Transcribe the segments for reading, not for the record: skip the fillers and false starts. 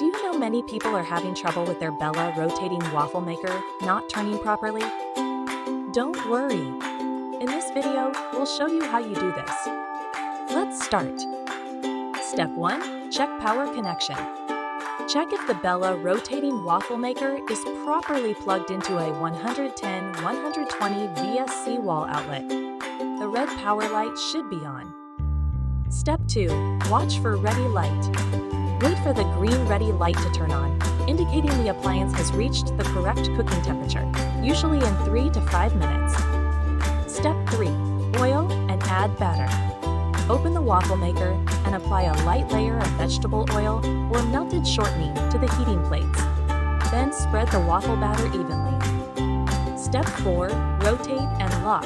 Do you know many people are having trouble with their Bella Rotating Waffle Maker not turning properly? Don't worry. In this video, we'll show you how you do this. Let's start. Step 1. Check power connection. Check if the Bella Rotating Waffle Maker is properly plugged into a 110-120 VSC wall outlet. The red power light should be on. Step 2. Watch for ready light. Wait for the green ready light to turn on, indicating the appliance has reached the correct cooking temperature, usually in 3 to 5 minutes. Step 3. Oil and add batter. Open the waffle maker and apply a light layer of vegetable oil or melted shortening to the heating plates. Then spread the waffle batter evenly. Step 4. Rotate and lock.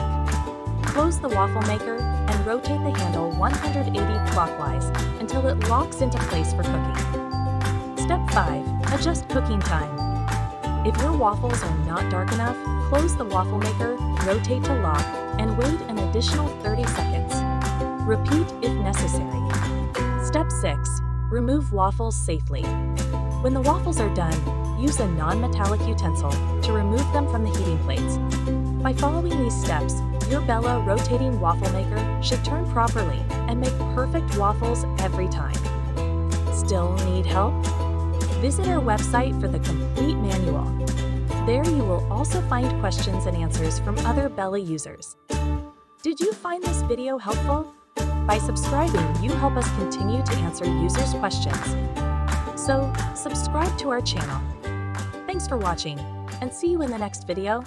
Close the waffle maker and rotate the handle 180 clockwise until it locks into place for cooking. Step 5. Adjust cooking time. If your waffles are not dark enough, close the waffle maker, rotate to lock, and wait an additional 30 seconds. Repeat if necessary. Step 6. Remove waffles safely. When the waffles are done, use a non-metallic utensil to remove them from the heating plates. By following these steps, your Bella Rotating Waffle Maker should turn properly and make perfect waffles every time. Still need help? Visit our website for the complete manual. There you will also find questions and answers from other Bella users. Did you find this video helpful? By subscribing, you help us continue to answer users' questions. So, subscribe to our channel. Thanks for watching, and see you in the next video.